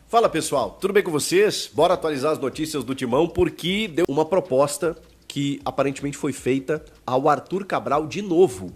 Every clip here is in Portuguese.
Fala pessoal, tudo bem com vocês? Bora atualizar as notícias do Timão porque deu uma proposta que aparentemente foi feita ao Arthur Cabral de novo.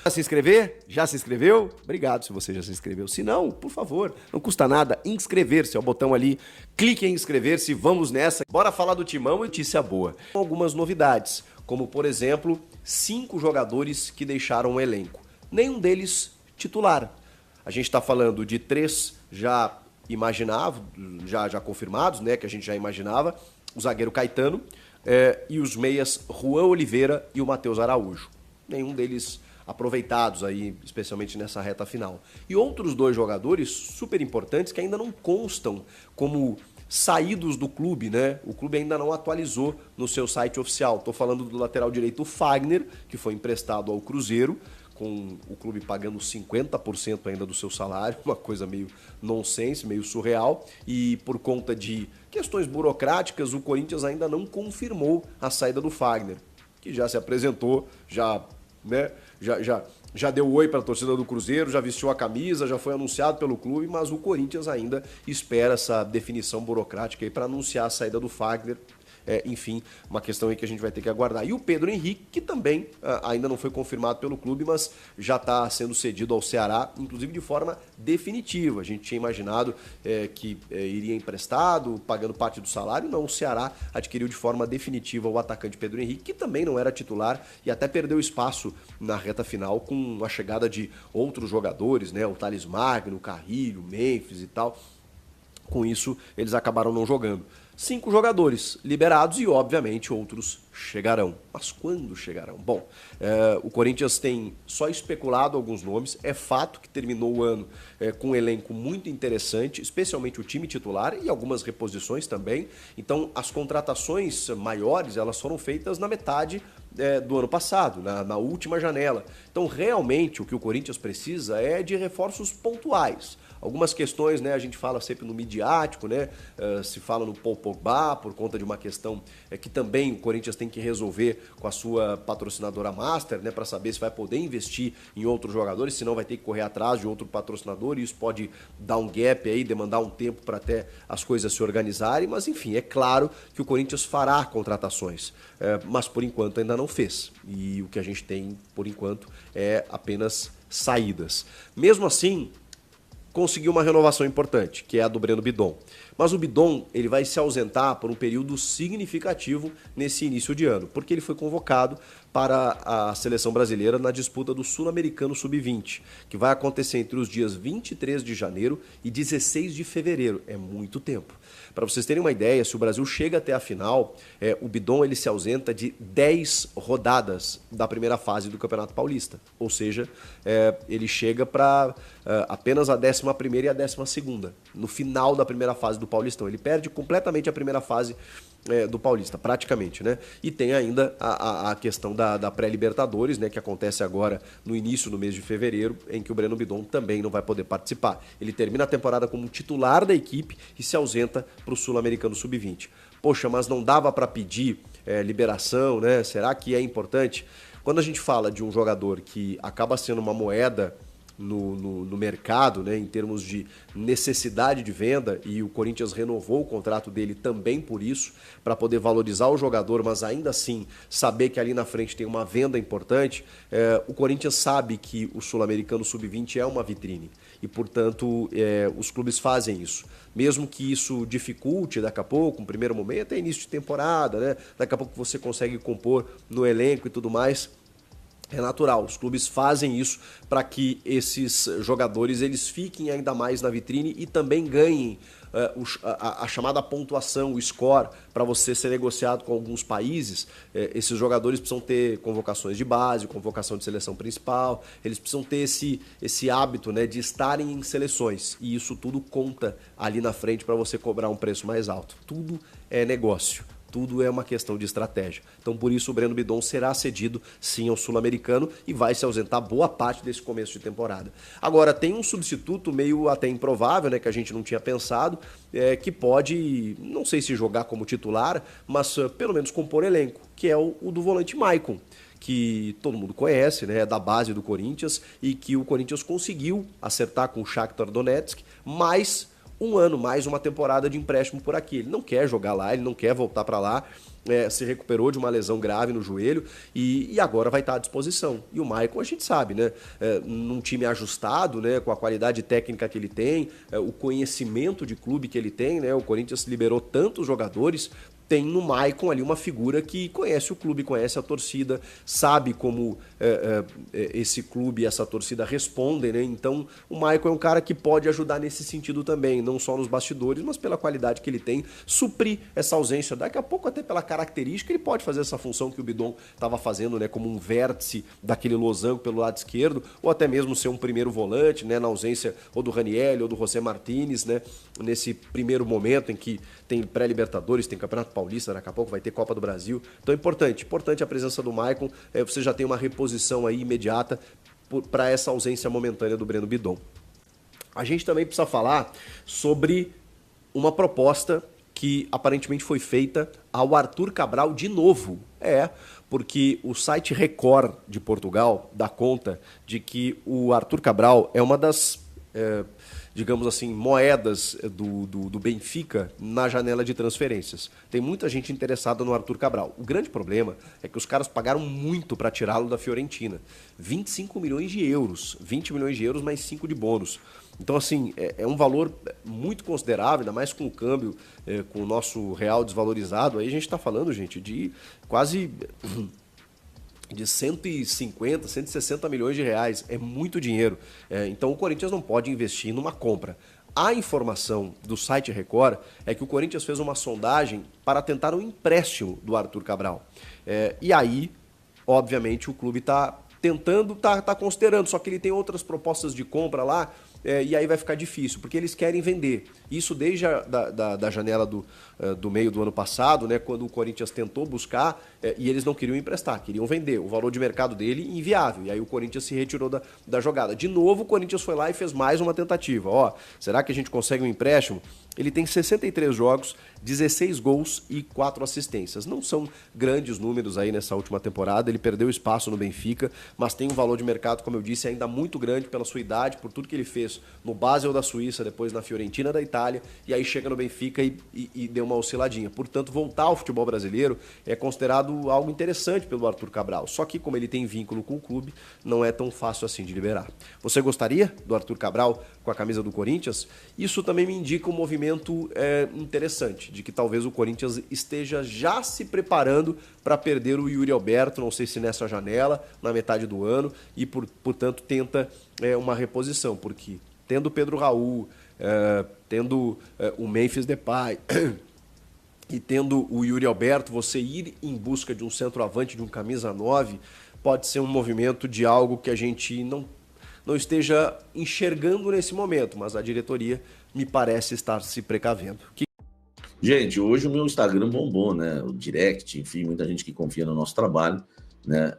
Já se inscrever? Já se inscreveu? Obrigado se você já se inscreveu. Se não, por favor, não custa nada inscrever-se. É o botão ali, clique em inscrever-se, vamos nessa. Bora falar do Timão e notícia boa. Algumas novidades, como por exemplo, 5 jogadores que deixaram o elenco. Nenhum deles titular. A gente está falando de 3 já confirmados, né, que a gente já imaginava, o zagueiro Caetano e os meias Juan Oliveira e o Matheus Araújo. Nenhum deles aproveitados aí, especialmente nessa reta final. E outros 2 jogadores super importantes que ainda não constam como saídos do clube, né? O clube ainda não atualizou no seu site oficial. Estou falando do lateral direito Fagner, que foi emprestado ao Cruzeiro, com o clube pagando 50% ainda do seu salário, uma coisa meio nonsense, meio surreal, e por conta de questões burocráticas, o Corinthians ainda não confirmou a saída do Fagner, que já se apresentou, já deu oi para a torcida do Cruzeiro, já vestiu a camisa, já foi anunciado pelo clube, mas o Corinthians ainda espera essa definição burocrática aí para anunciar a saída do Fagner. Enfim, uma questão aí que a gente vai ter que aguardar. E o Pedro Henrique, que também ainda não foi confirmado pelo clube, mas já está sendo cedido ao Ceará, inclusive de forma definitiva. A gente tinha imaginado que iria emprestado, pagando parte do salário. Não, o Ceará adquiriu de forma definitiva o atacante Pedro Henrique, que também não era titular e até perdeu espaço na reta final com a chegada de outros jogadores, né? O Thales Magno, o Carrilho, o Memphis e tal. Com isso, eles acabaram não jogando. 5 jogadores liberados e, obviamente, outros chegarão. Mas quando chegarão? Bom, o Corinthians tem só especulado alguns nomes. É fato que terminou o ano com um elenco muito interessante, especialmente o time titular e algumas reposições também. Então, as contratações maiores, elas foram feitas na metade do ano passado, na última janela. Então, realmente, o que o Corinthians precisa é de reforços pontuais. Algumas questões, né, a gente fala sempre no midiático, né, se fala no Paul Pogba, por conta de uma questão que também o Corinthians tem que resolver com a sua patrocinadora Master, né, para saber se vai poder investir em outros jogadores, senão vai ter que correr atrás de outro patrocinador e isso pode dar um gap aí, demandar um tempo para até as coisas se organizarem, mas enfim, é claro que o Corinthians fará contratações, mas por enquanto ainda não fez. E o que a gente tem, por enquanto, é apenas saídas. Mesmo assim, conseguiu uma renovação importante, que é a do Breno Bidon. Mas o Bidon, ele vai se ausentar por um período significativo nesse início de ano, porque ele foi convocado para a seleção brasileira na disputa do Sul-Americano Sub-20, que vai acontecer entre os dias 23 de janeiro e 16 de fevereiro. É muito tempo. Para vocês terem uma ideia, se o Brasil chega até a final, o Bidon ele se ausenta de 10 rodadas da primeira fase do Campeonato Paulista. Ou seja, ele chega para apenas a 11ª e a 12ª, no final da primeira fase do Paulistão. Ele perde completamente a primeira fase do Paulista, praticamente, né? E tem ainda a questão da pré-Libertadores, né, que acontece agora no início do mês de fevereiro, em que o Breno Bidon também não vai poder participar. Ele termina a temporada como titular da equipe e se ausenta para o Sul-Americano Sub-20. Poxa, mas não dava para pedir liberação, né? Será que é importante? Quando a gente fala de um jogador que acaba sendo uma moeda no mercado, né, em termos de necessidade de venda, e o Corinthians renovou o contrato dele também por isso, para poder valorizar o jogador, mas ainda assim saber que ali na frente tem uma venda importante, o Corinthians sabe que o Sul-Americano Sub-20 é uma vitrine e, portanto, os clubes fazem isso. Mesmo que isso dificulte daqui a pouco, no primeiro momento, é início de temporada, né? Daqui a pouco você consegue compor no elenco e tudo mais. É natural, os clubes fazem isso para que esses jogadores eles fiquem ainda mais na vitrine e também ganhem a chamada pontuação, o score, para você ser negociado com alguns países. Esses jogadores precisam ter convocações de base, convocação de seleção principal, eles precisam ter esse hábito, né, de estarem em seleções, e isso tudo conta ali na frente para você cobrar um preço mais alto. Tudo é negócio. Tudo é uma questão de estratégia. Então, por isso, o Breno Bidon será cedido, sim, ao Sul-Americano e vai se ausentar boa parte desse começo de temporada. Agora, tem um substituto meio até improvável, né, que a gente não tinha pensado, que pode, não sei se jogar como titular, mas pelo menos compor elenco, que é o do volante Maicon, que todo mundo conhece, né, é da base do Corinthians e que o Corinthians conseguiu acertar com o Shakhtar Donetsk, mas um ano, mais uma temporada de empréstimo por aqui. Ele não quer jogar lá, ele não quer voltar para lá, se recuperou de uma lesão grave no joelho e agora vai estar à disposição. E o Maicon, a gente sabe, né? Num time ajustado, né? Com a qualidade técnica que ele tem, o conhecimento de clube que ele tem, né? O Corinthians liberou tantos jogadores, tem no Maicon ali uma figura que conhece o clube, conhece a torcida, sabe como esse clube e essa torcida respondem, né? Então o Maicon é um cara que pode ajudar nesse sentido também, não só nos bastidores, mas pela qualidade que ele tem, suprir essa ausência. Daqui a pouco, até pela característica, ele pode fazer essa função que o Bidon estava fazendo, né? Como um vértice daquele losango pelo lado esquerdo, ou até mesmo ser um primeiro volante, né? Na ausência ou do Ranieri ou do José Martínez, né? Nesse primeiro momento em que tem pré-Libertadores, tem Campeonato Paulista, daqui a pouco vai ter Copa do Brasil. Então é importante a presença do Maicon. Você já tem uma reposição aí imediata para essa ausência momentânea do Breno Bidon. A gente também precisa falar sobre uma proposta que aparentemente foi feita ao Arthur Cabral de novo. Porque o site Record de Portugal dá conta de que o Arthur Cabral é uma das... digamos assim, moedas do Benfica na janela de transferências. Tem muita gente interessada no Arthur Cabral. O grande problema é que os caras pagaram muito para tirá-lo da Fiorentina. 25 milhões de euros. 20 milhões de euros mais 5 de bônus. Então, assim, é um valor muito considerável, ainda mais com o câmbio, com o nosso real desvalorizado. Aí a gente está falando, gente, de quase... de 150, 160 milhões de reais. É muito dinheiro. Então o Corinthians não pode investir numa compra. A informação do site Record é que o Corinthians fez uma sondagem para tentar um empréstimo do Arthur Cabral. E aí, obviamente, o clube está tentando, está considerando, só que ele tem outras propostas de compra lá, e aí vai ficar difícil, porque eles querem vender. Isso desde da janela do meio do ano passado, né, quando o Corinthians tentou buscar e eles não queriam emprestar, queriam vender. O valor de mercado dele inviável. E aí o Corinthians se retirou da jogada. De novo, o Corinthians foi lá e fez mais uma tentativa. Será que a gente consegue um empréstimo? Ele tem 63 jogos, 16 gols e 4 assistências. Não são grandes números aí nessa última temporada, ele perdeu espaço no Benfica, mas tem um valor de mercado, como eu disse, ainda muito grande pela sua idade, por tudo que ele fez no Basel da Suíça, depois na Fiorentina da Itália, e aí chega no Benfica e deu uma osciladinha. Portanto, voltar ao futebol brasileiro é considerado algo interessante pelo Arthur Cabral, só que como ele tem vínculo com o clube, não é tão fácil assim de liberar. Você gostaria do Arthur Cabral com a camisa do Corinthians? Isso também me indica um movimento interessante, de que talvez o Corinthians esteja já se preparando para perder o Yuri Alberto, não sei se nessa janela, na metade do ano, e portanto tenta uma reposição, porque tendo o Pedro Raul, tendo o Memphis Depay e tendo o Yuri Alberto, você ir em busca de um centroavante, de um camisa 9, pode ser um movimento de algo que a gente não esteja enxergando nesse momento, mas a diretoria me parece estar se precavendo. Gente, hoje o meu Instagram bombou, né? O direct, enfim, muita gente que confia no nosso trabalho, né?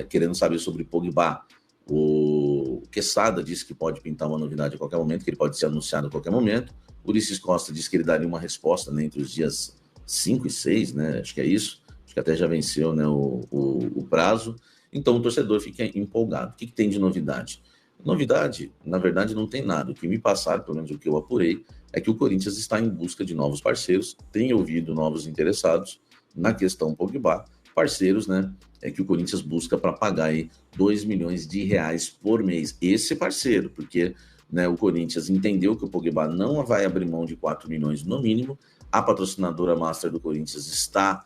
Querendo saber sobre Pogba. O Quesada disse que pode pintar uma novidade a qualquer momento, que ele pode ser anunciado a qualquer momento. O Ulisses Costa disse que ele daria uma resposta, né, entre os dias 5 e 6, né? Acho que é isso. Acho que até já venceu, né, o prazo. Então o torcedor fica empolgado. O que tem de novidade? Novidade, na verdade, não tem nada. O que me passaram, pelo menos o que eu apurei, é que o Corinthians está em busca de novos parceiros, tem ouvido novos interessados na questão Pogba, parceiros, né, que o Corinthians busca para pagar aí 2 milhões de reais por mês. Esse parceiro, porque, né, o Corinthians entendeu que o Pogba não vai abrir mão de 4 milhões no mínimo, a patrocinadora master do Corinthians está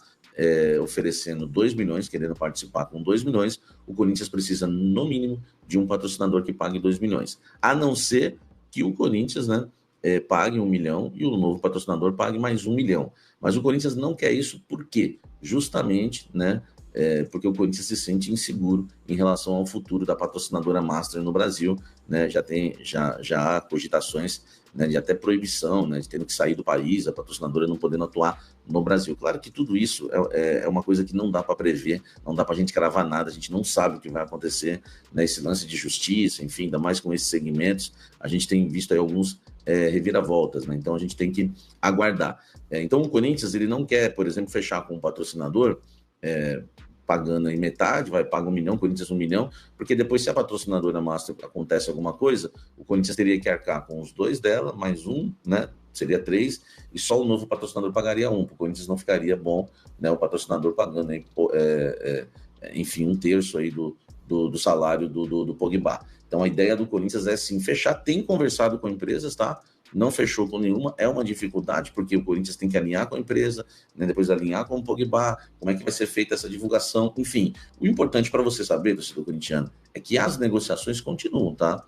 oferecendo 2 milhões, querendo participar com 2 milhões, o Corinthians precisa, no mínimo, de um patrocinador que pague 2 milhões. A não ser que o Corinthians, né, pague 1 milhão e o novo patrocinador pague mais 1 milhão. Mas o Corinthians não quer isso, por quê? Justamente, né, porque o Corinthians se sente inseguro em relação ao futuro da patrocinadora Master no Brasil, né? Já há cogitações, né, de até proibição, né, de tendo que sair do país, a patrocinadora não podendo atuar no Brasil. Claro que tudo isso é uma coisa que não dá para prever, não dá para a gente cravar nada, a gente não sabe o que vai acontecer, né, esse lance de justiça, enfim, ainda mais com esses segmentos, a gente tem visto aí alguns reviravoltas, né? Então a gente tem que aguardar. Então o Corinthians, ele não quer, por exemplo, fechar com um patrocinador pagando aí metade, vai pagar 1 milhão, Corinthians 1 milhão, porque depois, se a patrocinadora master acontece alguma coisa, o Corinthians teria que arcar com os 2 dela, mais um, né? Seria 3, e só o novo patrocinador pagaria 1. O Corinthians não ficaria bom, né? O patrocinador pagando aí, enfim, 1/3 aí do salário do Pogba. Então a ideia do Corinthians é sim fechar, tem conversado com empresas, tá? Não fechou com nenhuma, é uma dificuldade, porque o Corinthians tem que alinhar com a empresa, né, depois alinhar com o Pogba, como é que vai ser feita essa divulgação, enfim. O importante para você saber, torcedor corintiano, é que as negociações continuam, tá?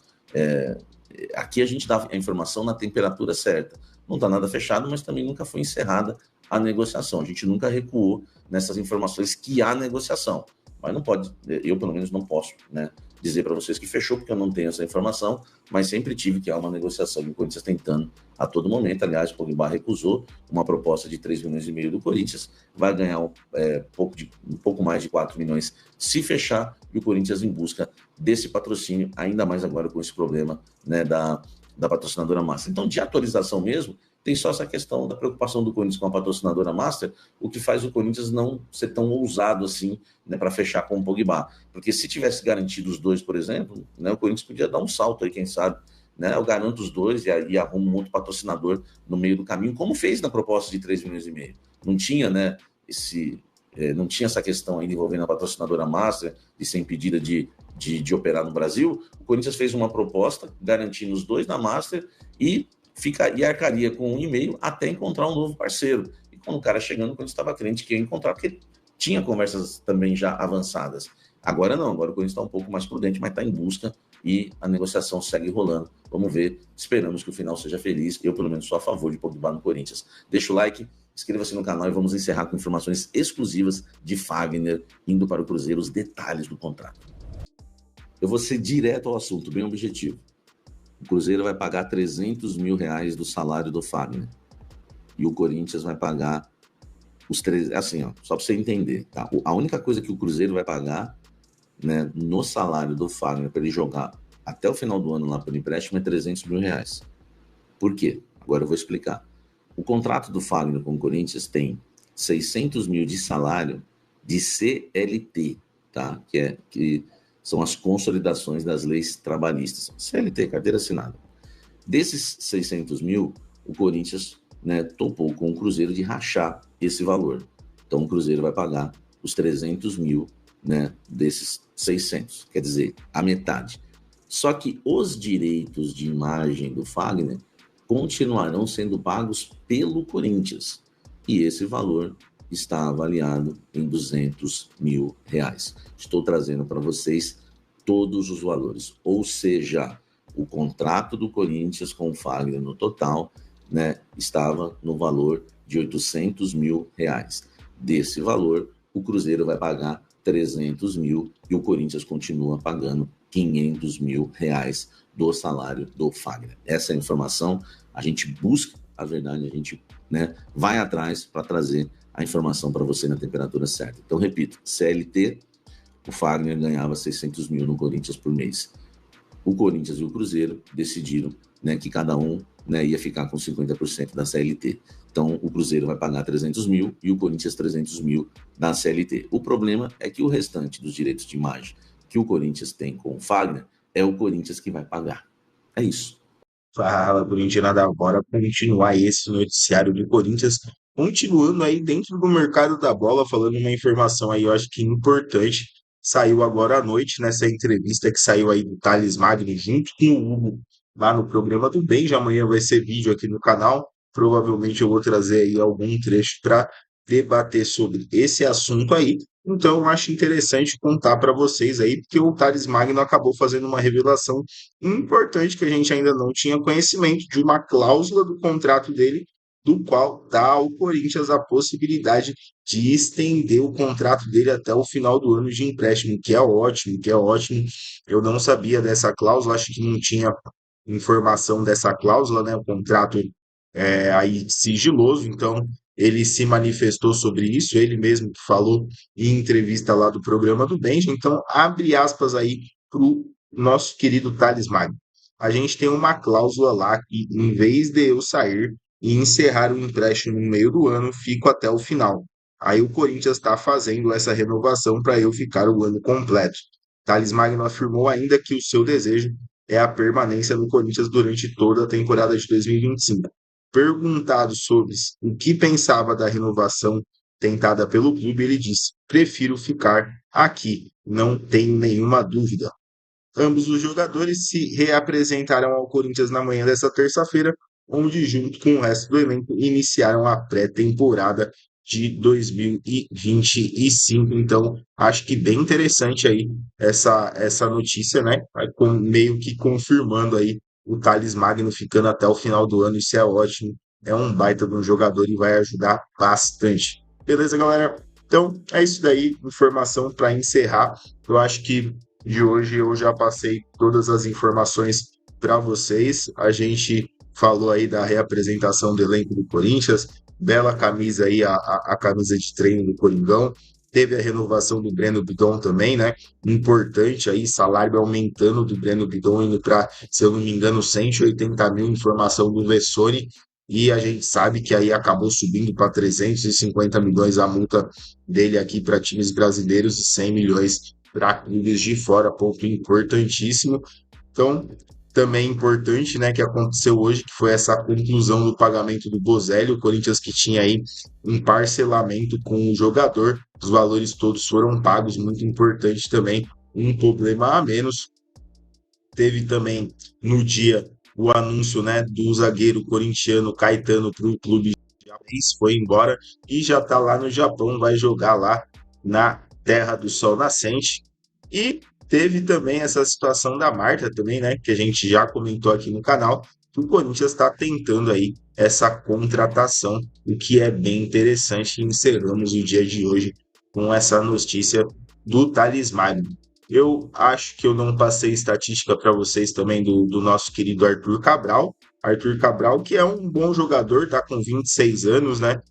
Aqui a gente dá a informação na temperatura certa. Não está nada fechado, mas também nunca foi encerrada a negociação. A gente nunca recuou nessas informações que há negociação. Mas não pode, eu pelo menos não posso, né, dizer para vocês que fechou, porque eu não tenho essa informação, mas sempre tive que há uma negociação e o Corinthians tentando a todo momento. Aliás, o Pogba recusou uma proposta de 3,5 milhões do Corinthians, vai ganhar um pouco mais de 4 milhões se fechar, e o Corinthians em busca desse patrocínio, ainda mais agora com esse problema, né, da patrocinadora master. Então, de atualização mesmo, tem só essa questão da preocupação do Corinthians com a patrocinadora master, o que faz o Corinthians não ser tão ousado assim, né, para fechar com o Pogba. Porque se tivesse garantido os 2, por exemplo, né, o Corinthians podia dar um salto aí, quem sabe, né? Eu garanto os 2 e aí arrumo um outro patrocinador no meio do caminho, como fez na proposta de 3,5 milhões. Não tinha, né, não tinha essa questão ainda envolvendo a patrocinadora master de ser impedida de operar no Brasil. O Corinthians fez uma proposta garantindo os 2 na master e arcaria com 1,5 até encontrar um novo parceiro. E quando o cara chegando, quando estava crente que ia encontrar, porque tinha conversas também já avançadas. Agora não, agora o Corinthians está um pouco mais prudente, mas está em busca e a negociação segue rolando. Vamos ver, esperamos que o final seja feliz. Eu, pelo menos, sou a favor de Pogba no Corinthians. Deixa o like, inscreva-se no canal e vamos encerrar com informações exclusivas de Fagner indo para o Cruzeiro, os detalhes do contrato. Eu vou ser direto ao assunto, bem objetivo. O Cruzeiro vai pagar 300 mil reais do salário do Fagner. E o Corinthians vai pagar os 3... Assim, ó, só para você entender, tá? A única coisa que o Cruzeiro vai pagar, né, no salário do Fagner para ele jogar até o final do ano lá pelo empréstimo é 300 mil reais. Por quê? Agora eu vou explicar. O contrato do Fagner com o Corinthians tem 600 mil de salário de CLT, tá? Que são as consolidações das leis trabalhistas. CLT, carteira assinada. Desses 600 mil, o Corinthians, né, topou com o Cruzeiro de rachar esse valor. Então, o Cruzeiro vai pagar os 300 mil, né, desses 600, quer dizer, a metade. Só que os direitos de imagem do Fagner continuarão sendo pagos pelo Corinthians. E esse valor está avaliado em 200 mil reais. Estou trazendo para vocês todos os valores. Ou seja, o contrato do Corinthians com o Fagner no total, né, estava no valor de 800 mil reais. Desse valor, o Cruzeiro vai pagar 300 mil e o Corinthians continua pagando 500 mil reais do salário do Fagner. Essa é a informação, a gente busca a verdade, a gente, né, vai atrás para trazer a informação para você na temperatura certa. Então, repito, CLT, o Fagner ganhava 600 mil no Corinthians por mês. O Corinthians e o Cruzeiro decidiram, né, que cada um, né, ia ficar com 50% da CLT. Então, o Cruzeiro vai pagar 300 mil e o Corinthians 300 mil da CLT. O problema é que o restante dos direitos de imagem que o Corinthians tem com o Fagner é o Corinthians que vai pagar. É isso. Fala, Corintiana, agora continuar esse noticiário do Corinthians, continuando aí dentro do mercado da bola, falando uma informação aí, eu acho que importante, saiu agora à noite, nessa entrevista que saiu aí do Thales Magno, junto com o Hugo, lá no programa do Bem, já amanhã vai ser vídeo aqui no canal, provavelmente eu vou trazer aí algum trecho para debater sobre esse assunto aí, então eu acho interessante contar para vocês aí, porque o Thales Magno acabou fazendo uma revelação importante que a gente ainda não tinha conhecimento de uma cláusula do contrato dele, do qual dá ao Corinthians a possibilidade de estender o contrato dele até o final do ano de empréstimo, que é ótimo, que é ótimo. Eu não sabia dessa cláusula, acho que não tinha informação dessa cláusula, né? O contrato é aí sigiloso, então ele se manifestou sobre isso, ele mesmo falou em entrevista lá do programa do Benja, então abre aspas aí para o nosso querido Thales Magno. A gente tem uma cláusula lá que, em vez de eu sair e encerrar o empréstimo no meio do ano, fico até o final. aí o Corinthians está fazendo essa renovação para eu ficar o ano completo. Thales Magno afirmou ainda que o seu desejo é a permanência no Corinthians durante toda a temporada de 2025. Perguntado sobre o que pensava da renovação tentada pelo clube, ele disse: prefiro ficar aqui, não tenho nenhuma dúvida. Ambos os jogadores se reapresentaram ao Corinthians na manhã dessa terça-feira, onde, junto com o resto do elenco, iniciaram a pré-temporada de 2025. Então, acho que bem interessante aí essa notícia, né? Meio que confirmando aí o Thales Magno ficando até o final do ano. Isso é ótimo. É um baita de um jogador e vai ajudar bastante. Beleza, galera? Então, é isso daí. Informação para encerrar. Eu acho que de hoje eu já passei todas as informações para vocês. A gente falou aí da reapresentação do elenco do Corinthians, bela camisa aí, a camisa de treino do Coringão. Teve a renovação do Breno Bidon também, né? Importante aí, salário aumentando do Breno Bidon, indo para, se eu não me engano, 180 mil, informação do Vessone. E a gente sabe que aí acabou subindo para 350 milhões a multa dele aqui para times brasileiros e 100 milhões para clubes de fora, ponto importantíssimo. Então, também importante, né, que aconteceu hoje, que foi essa conclusão do pagamento do Bozelli, o Corinthians que tinha aí um parcelamento com o jogador, os valores todos foram pagos, muito importante também, um problema a menos. Teve também no dia o anúncio, né, do zagueiro corintiano Caetano para o clube japonês, foi embora e já está lá no Japão, vai jogar lá na Terra do Sol Nascente. E teve também essa situação da Marta também, né, que a gente já comentou aqui no canal, que o Corinthians está tentando aí essa contratação, o que é bem interessante. Encerramos o dia de hoje com essa notícia do Thales Magno. Eu acho que eu não passei estatística para vocês também do nosso querido Arthur Cabral. Arthur Cabral, que é um bom jogador, está com 26 anos, né?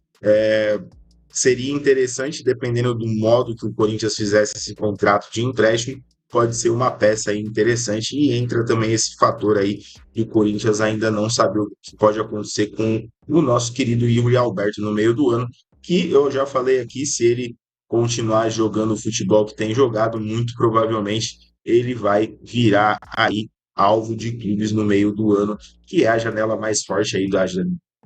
Seria interessante, dependendo do modo que o Corinthians fizesse esse contrato de empréstimo, pode ser uma peça aí interessante. E entra também esse fator aí de o Corinthians ainda não saber o que pode acontecer com o nosso querido Yuri Alberto no meio do ano, que eu já falei aqui, se ele continuar jogando o futebol que tem jogado, muito provavelmente ele vai virar aí alvo de clubes no meio do ano, que é a janela mais forte aí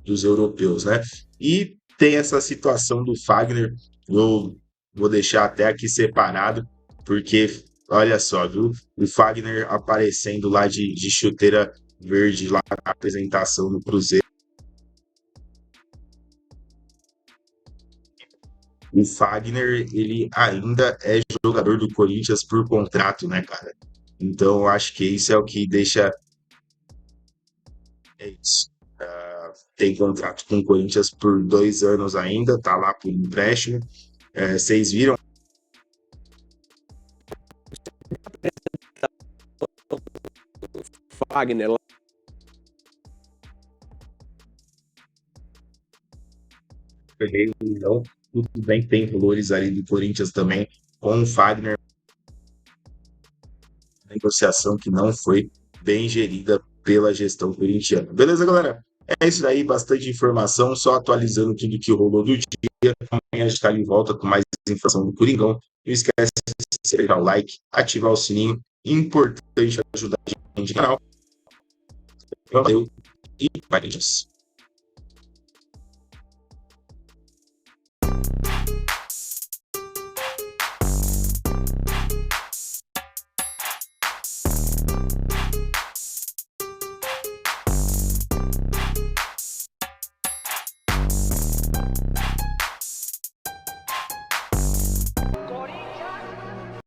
dos europeus, né? E tem essa situação do Fagner, eu vou deixar até aqui separado, porque olha só, viu? O Fagner aparecendo lá de chuteira verde lá na apresentação no Cruzeiro. O Fagner, ele ainda é jogador do Corinthians por contrato, né, cara? Então, eu acho que isso é o que deixa. É isso. Tem contrato com o Corinthians por 2 anos ainda, tá lá por empréstimo. Vocês viram? Fagner lá. Então, tudo bem que tem valores ali do Corinthians também com o Fagner. Negociação que não foi bem gerida pela gestão corintiana. Beleza, galera? É isso daí, bastante informação, só atualizando tudo que rolou do dia. Amanhã a gente está de volta com mais informação do Coringão. Não esquece de deixar o like, ativar o sininho. Importante ajudar a gente no canal. Valeu e Corinthians.